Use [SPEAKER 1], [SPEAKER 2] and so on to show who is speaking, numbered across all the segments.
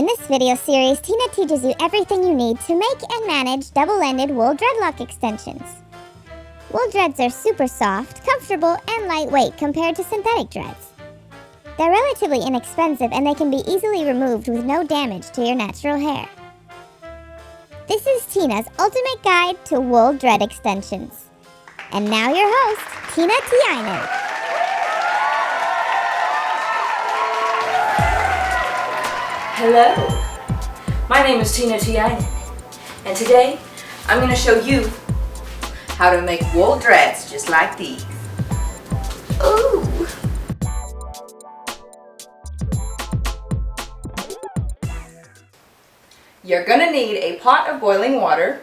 [SPEAKER 1] In this video series, Tina teaches you everything you need to make and manage double-ended wool dreadlock extensions. Wool dreads are super soft, comfortable, and lightweight compared to synthetic dreads. They're relatively inexpensive and they can be easily removed with no damage to your natural hair. This is Tina's ultimate guide to wool dread extensions. And now your host, Tina Tiainen.
[SPEAKER 2] Hello, my name is Tina Tiainen, and today I'm going to show you how to make wool dreads just like these. Ooh! You're going to need a pot of boiling water.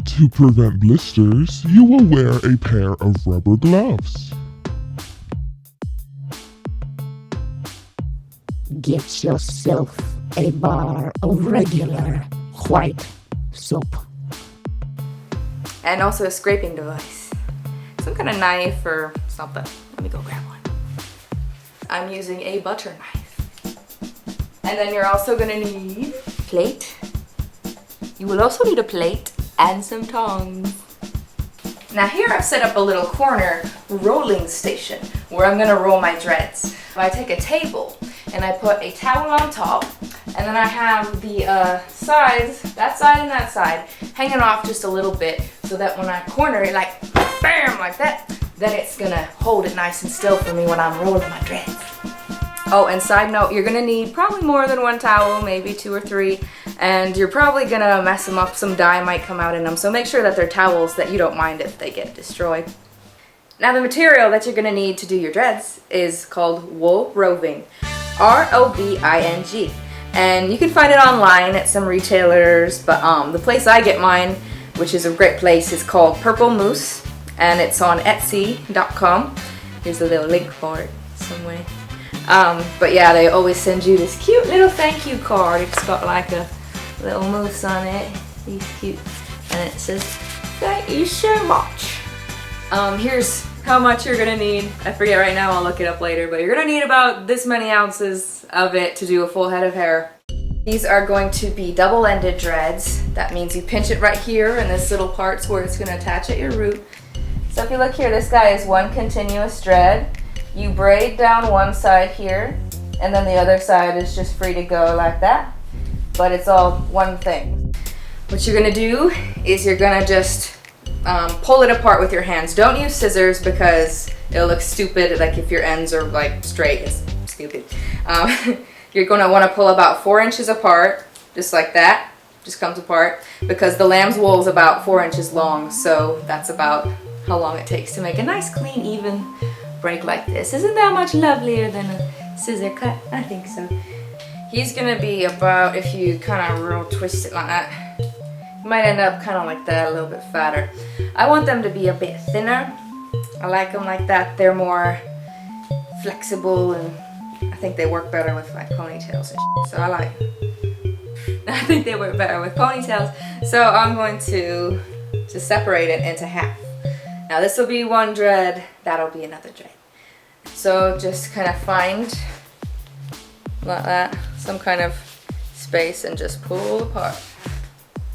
[SPEAKER 3] To prevent blisters, you will wear a pair of rubber gloves.
[SPEAKER 4] Get yourself a bar of regular white soap.
[SPEAKER 2] And also a scraping device. Some kind of knife or something. Let me go grab one. I'm using a butter knife. And then you're also gonna need a plate. You will also need a plate and some tongs. Now here I've set up a little corner rolling station where I'm gonna roll my dreads. I take a table and I put a towel on top, and then I have the sides, that side and that side, hanging off just a little bit so that when I corner it, like bam, like that, then it's gonna hold it nice and still for me when I'm rolling my dreads. Oh, and side note, you're gonna need probably more than one towel, maybe 2 or 3, and you're probably gonna mess them up. Some dye might come out in them, so make sure that they're towels that you don't mind if they get destroyed. Now the material that you're gonna need to do your dreads is called wool roving. R-O-V-I-N-G. And you can find it online at some retailers, but the place I get mine, which is a great place, is called Purple Moose, and it's on Etsy.com. Here's a little link for it somewhere. But yeah, they always send you this cute little thank you card. It's got like a little moose on it. He's cute. And it says, "Thank you so much." Here's how much you're gonna need. I forget right now, I'll look it up later, but you're gonna need about this many ounces of it to do a full head of hair. These are going to be double-ended dreads. That means you pinch it right here and this little part's where it's gonna attach at your root. So if you look here, this guy is one continuous dread. You braid down one side here, and then the other side is just free to go like that, but it's all one thing. What you're gonna do is you're gonna just pull it apart with your hands. Don't use scissors because it'll look stupid, like if your ends are like straight, it's stupid. You're gonna wanna pull about 4 inches apart, just like that, just comes apart, because the lamb's wool is about 4 inches long, so that's about how long it takes to make a nice, clean, even break like this. Isn't that much lovelier than a scissor cut? I think so. He's gonna be about, if you kind of real twist it like that, you might end up kind of like that, a little bit fatter. I want them to be a bit thinner. I like them like that. They're more flexible, and I think they work better with like ponytails and shit. So I think they work better with ponytails. So I'm going to just separate it into half. Now this will be one dread, that'll be another dread. So just kind of find, like that, some kind of space and just pull apart.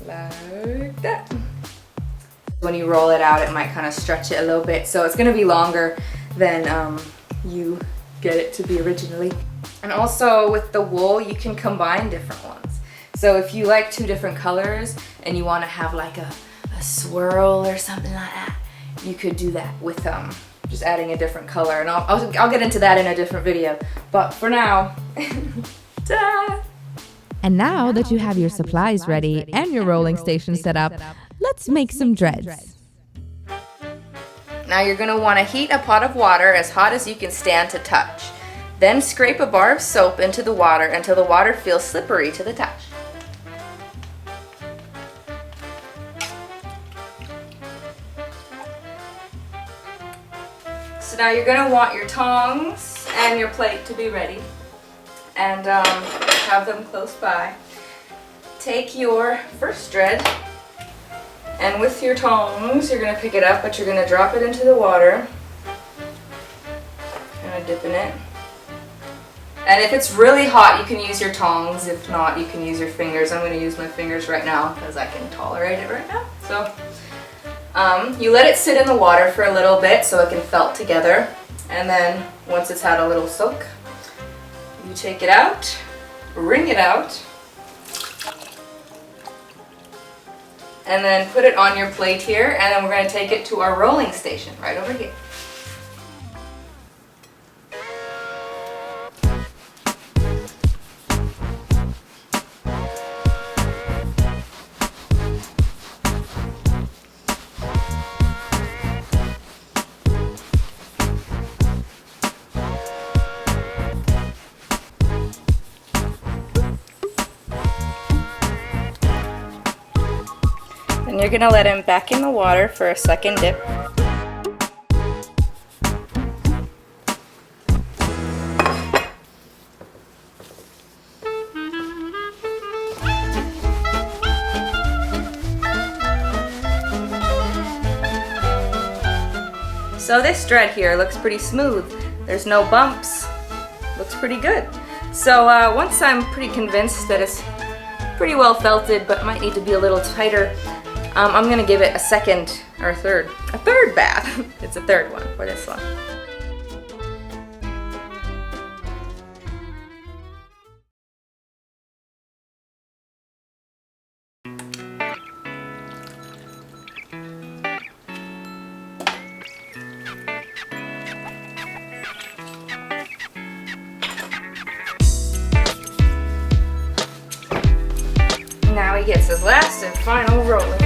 [SPEAKER 2] Like that. When you roll it out, it might kind of stretch it a little bit, so it's going to be longer than you get it to be originally. And also with the wool, you can combine different ones. So if you like 2 different colors and you want to have like a swirl or something like that, you could do that with just adding a different color. And I'll get into that in a different video. But for now, ta-da!
[SPEAKER 5] And now that you have your supplies ready and your rolling station set up, let's make some dreads.
[SPEAKER 2] Now you're going to want to heat a pot of water as hot as you can stand to touch. Then scrape a bar of soap into the water until the water feels slippery to the touch. So now you're going to want your tongs and your plate to be ready, and have them close by. Take your first dread, and with your tongs you're going to pick it up, but you're going to drop it into the water, kind of dipping it. And if it's really hot, you can use your tongs. If not, you can use your fingers. I'm going to use my fingers right now because I can tolerate it right now. So you let it sit in the water for a little bit so it can felt together. And then once it's had a little soak, you take it out, wring it out, and then put it on your plate here, and then we're going to take it to our rolling station right over here. And you're gonna let him back in the water for a second dip. So this dread here looks pretty smooth. There's no bumps. Looks pretty good. So once I'm pretty convinced that it's pretty well felted but might need to be a little tighter, I'm going to give it a second or a third bath. It's a third one for this one. Now he gets his last and final rolling.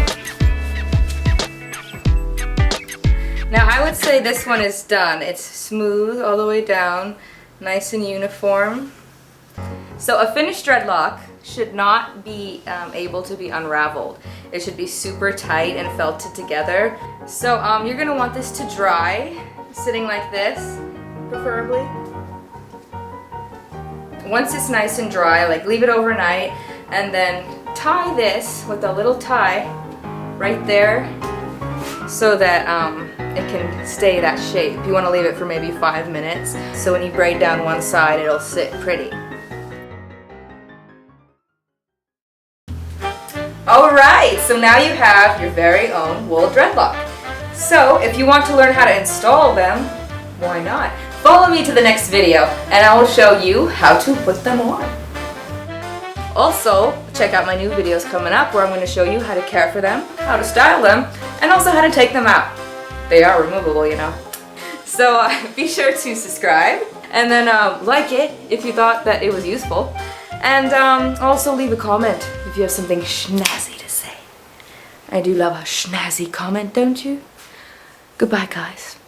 [SPEAKER 2] Now I would say this one is done. It's smooth all the way down, nice and uniform. So a finished dreadlock should not be able to be unraveled. It should be super tight and felted together. So you're gonna want this to dry, sitting like this, preferably. Once it's nice and dry, like leave it overnight, and then tie this with a little tie right there so that it can stay that shape. You want to leave it for maybe 5 minutes, so when you braid down one side, it'll sit pretty. Alright, so now you have your very own wool dreadlock. So if you want to learn how to install them, why not? Follow me to the next video and I will show you how to put them on. Also, check out my new videos coming up where I'm going to show you how to care for them, how to style them, and also how to take them out. They are removable, you know. So be sure to subscribe and then like it if you thought that it was useful. And also leave a comment if you have something schnazzy to say. I do love a schnazzy comment, don't you? Goodbye, guys.